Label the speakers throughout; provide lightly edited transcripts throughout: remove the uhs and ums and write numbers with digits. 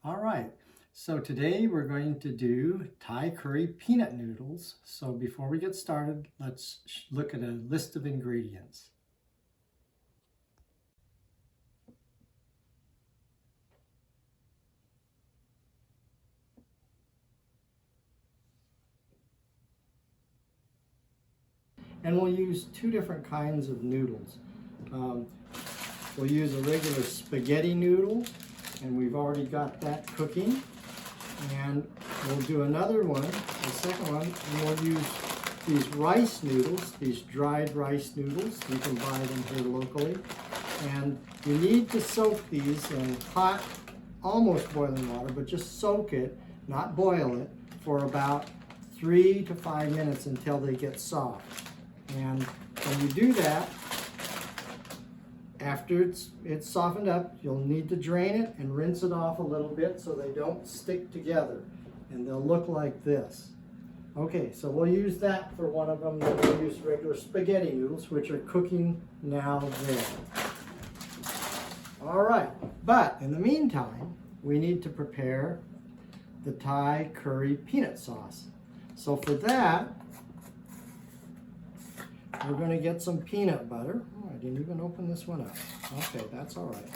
Speaker 1: All right, so today we're going to do Thai curry peanut noodles. So before we get started, let's look at a list of ingredients. And we'll use two different kinds of noodles. We'll use a regular spaghetti noodle, and we've already got that cooking. And we'll do another one, the second one, and we'll use these rice noodles, these dried rice noodles. You can buy them here locally. And you need to soak these in hot, almost boiling water, but just soak it, not boil it, for about 3 to 5 minutes until they get soft. And when you do that, after it's softened up, you'll need to drain it and rinse it off a little bit so they don't stick together. And they'll look like this. Okay, so we'll use that for one of them. Then we'll use regular spaghetti noodles, which are cooking now there. All right, but in the meantime, we need to prepare the Thai curry peanut sauce. So for that, we're going to get some peanut butter. Oh, I didn't even open this one up. Okay, that's all right.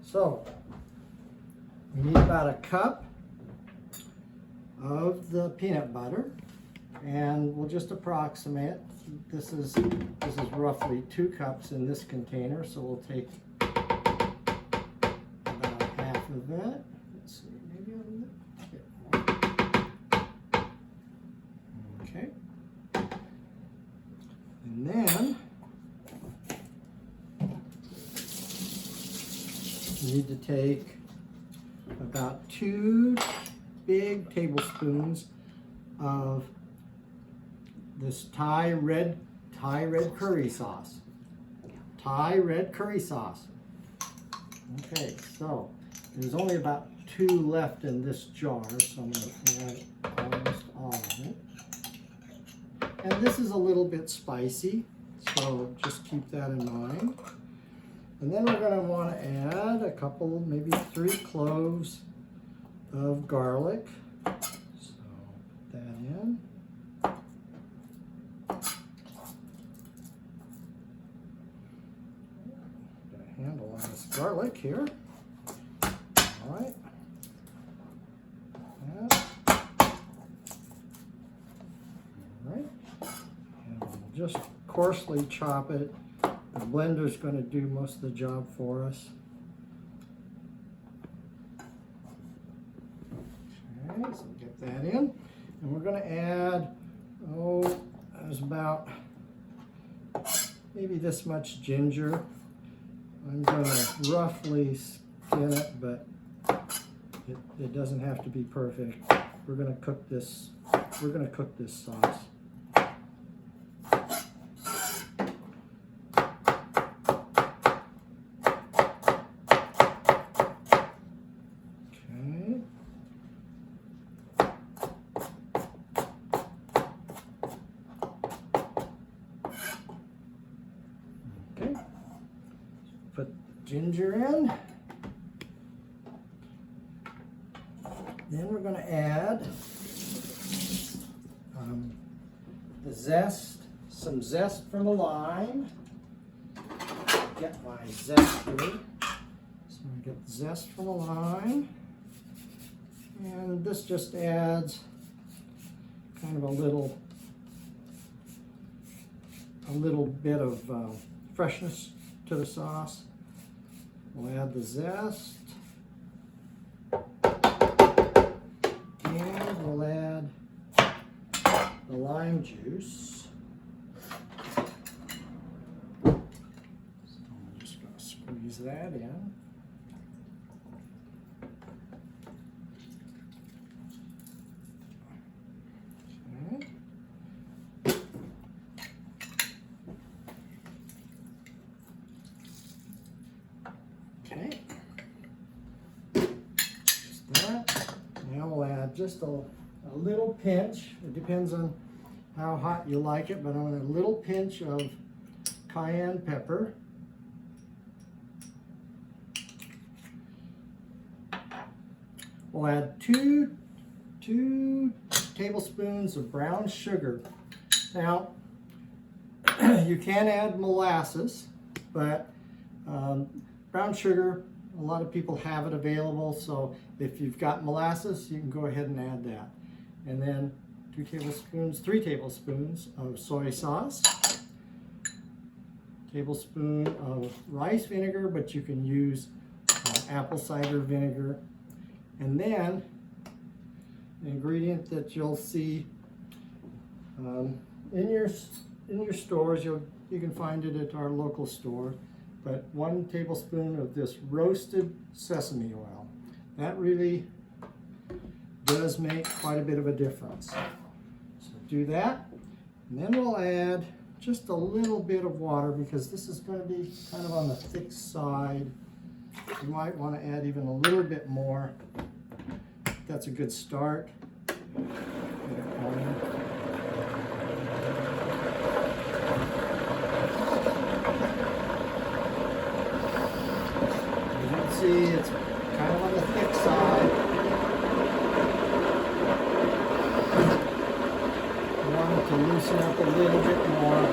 Speaker 1: So, we need about a cup of the peanut butter, and we'll just approximate. This is roughly 2 cups in this container, so we'll take about half of it. Let's see, maybe I'll get more. Okay. And then you need to take about 2 big tablespoons of this Thai red curry sauce. Thai red curry sauce. Okay, so there's only about 2 left in this jar, so I'm going to add almost all of it. And this is a little bit spicy, so just keep that in mind. And then we're going to want to add a couple, maybe 3 cloves of garlic. So put that in. Got a handle on this garlic here. All right. Just coarsely chop it. The blender's going to do most of the job for us. Okay, so get that in. And we're going to add, there's about maybe this much ginger. I'm going to roughly skin it, but it doesn't have to be perfect. We're going to cook this sauce. Put ginger in. Then we're going to add some zest from a lime. Get my zest here. So I get the zest from a lime. And this just adds kind of a little bit of freshness to the sauce. We'll add the zest, and we'll add the lime juice. So I'm just going to squeeze that in. Okay, just that. Now we'll add just a little pinch. It depends on how hot you like it, but I'm going to add a little pinch of cayenne pepper. we'll add two tablespoons of brown sugar. Now, you can add molasses, but brown sugar, a lot of people have it available, so if you've got molasses, you can go ahead and add that. And then 3 tablespoons of soy sauce, tablespoon of rice vinegar, but you can use apple cider vinegar. And then an ingredient that you'll see in your stores, you can find it at our local store, but 1 tablespoon of this roasted sesame oil. That really does make quite a bit of a difference. So do that, and then we'll add just a little bit of water because this is going to be kind of on the thick side. You might want to add even a little bit more. That's a good start. Get it going. See, it's kind of on the thick side. I want it to loosen up a little bit more.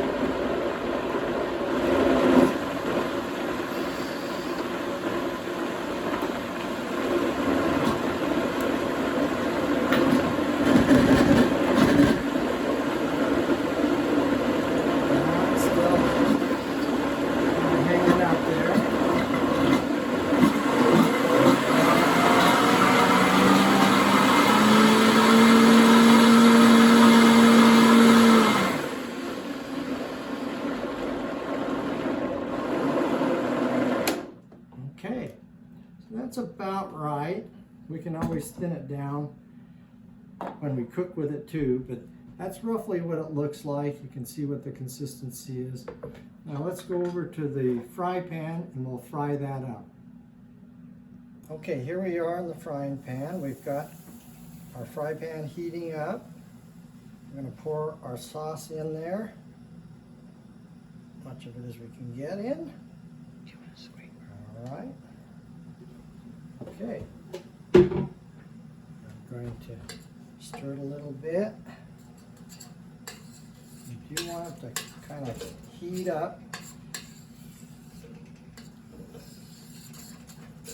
Speaker 1: Still hanging out there. Okay, so that's about right. We can always thin it down when we cook with it too, but that's roughly what it looks like. You can see what the consistency is. Now let's go over to the fry pan and we'll fry that up. Okay, here we are in the frying pan. We've got our fry pan heating up. We're going to pour our sauce in there. As much of it as we can get in. All right. Okay. I'm going to stir it a little bit. You do want it to kind of heat up. You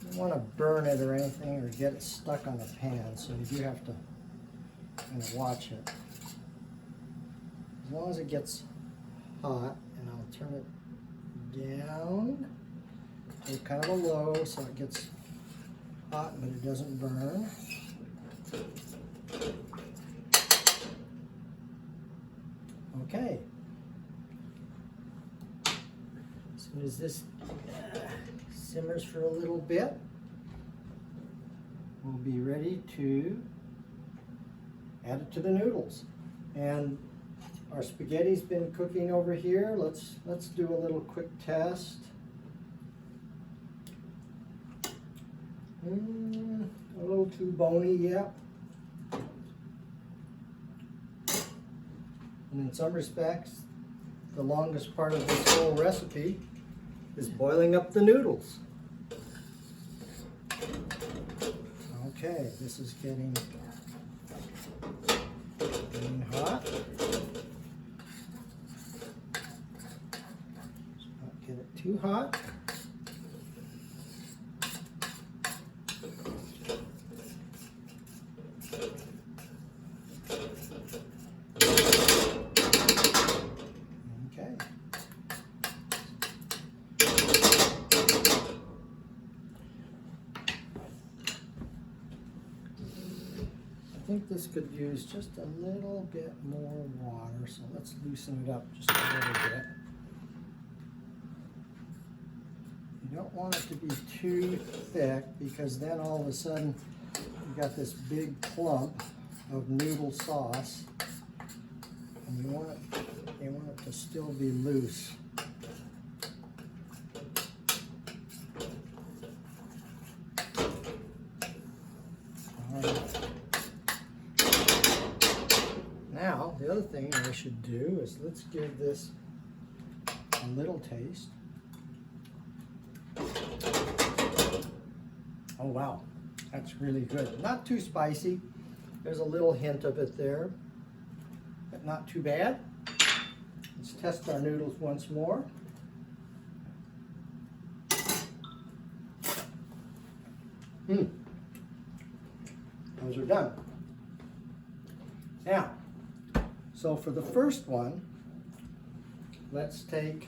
Speaker 1: don't want to burn it or anything or get it stuck on the pan, so you do have to kind of watch it. As long as it gets hot, and I'll turn it down to kind of a low so it gets hot but it doesn't burn. Okay. As soon as this simmers for a little bit, we'll be ready to add it to the noodles. And our spaghetti's been cooking over here. Let's do a little quick test. A little too bony yet. And in some respects, the longest part of this whole recipe is boiling up the noodles. Okay, this is getting hot. Let's not get it too hot. I think this could use just a little bit more water, so let's loosen it up just a little bit. You don't want it to be too thick because then all of a sudden you got this big clump of noodle sauce, and you want it to still be loose. All right. Now, the other thing I should do is let's give this a little taste. Oh wow, That's really good. Not too spicy. There's a little hint of it there, but not too bad. Let's test our noodles once more. Those are done. Now, so for the first one, let's take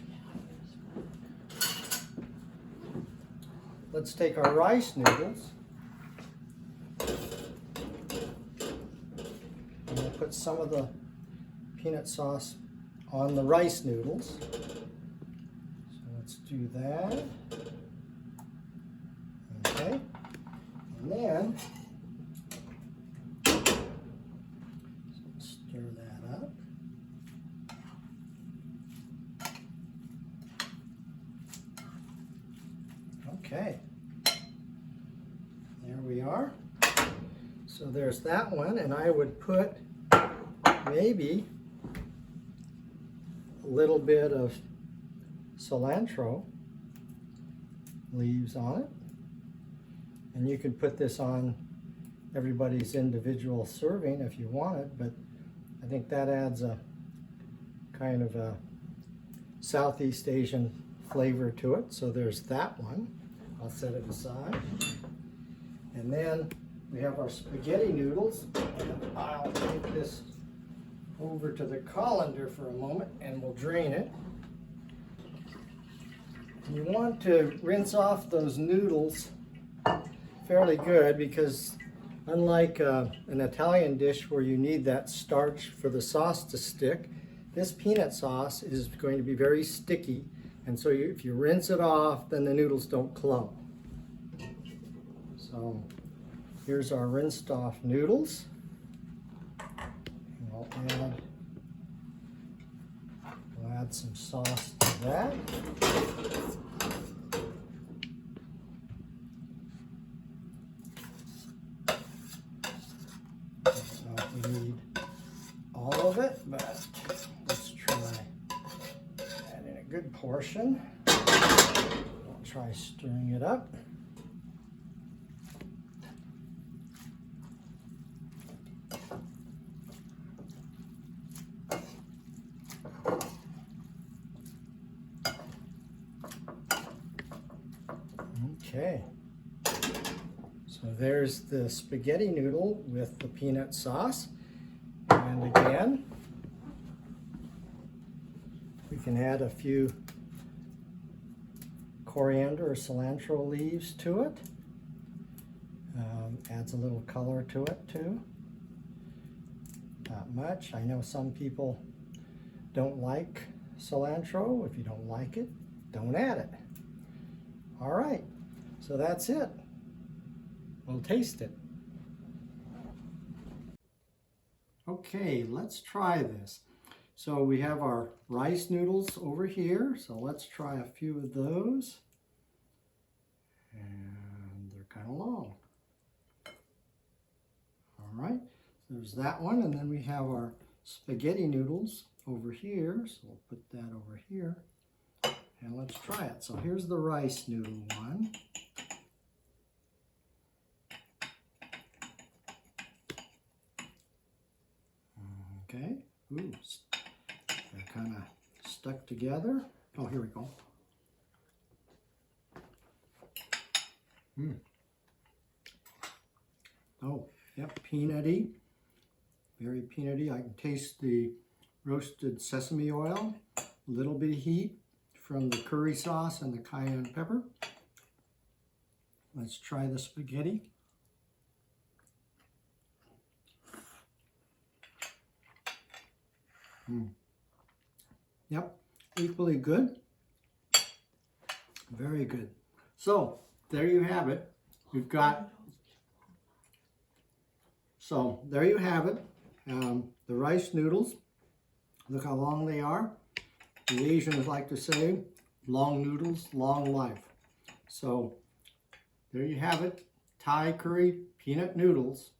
Speaker 1: our rice noodles. And we'll put some of the peanut sauce on the rice noodles. So let's do that. Okay. And then stir that up. Okay. There we are. So there's that one, and I would put maybe a little bit of cilantro leaves on it. And you could put this on everybody's individual serving if you wanted, but I think that adds a kind of a Southeast Asian flavor to it. So there's that one. I'll set it aside. And then we have our spaghetti noodles. And I'll take this over to the colander for a moment and we'll drain it. You want to rinse off those noodles fairly good, because unlike an Italian dish where you need that starch for the sauce to stick, this peanut sauce is going to be very sticky, and so if you rinse it off, then the noodles don't clump. So here's our rinsed off noodles. We'll add some sauce to that. We need all of it, but let's try adding a good portion. We'll try stirring it up. Okay. So there's the spaghetti noodle with the peanut sauce. And again, we can add a few coriander or cilantro leaves to it. Adds a little color to it too. Not much. I know some people don't like cilantro. If you don't like it, don't add it. All right, so that's it. We'll taste it. Okay, let's try this. So we have our rice noodles over here. So let's try a few of those. And they're kind of long. All right, so there's that one. And then we have our spaghetti noodles over here. So we'll put that over here. And let's try it. So here's the rice noodle one. Okay, ooh, they're kind of stuck together. Oh, here we go. Oh, yep, peanutty, very peanutty. I can taste the roasted sesame oil, a little bit of heat from the curry sauce and the cayenne pepper. Let's try the spaghetti. Yep, equally good. Very good. So there you have it. We've got, so there you have it. The rice noodles. Look how long they are. The Asians like to say, long noodles, long life. So there you have it. Thai curry peanut noodles.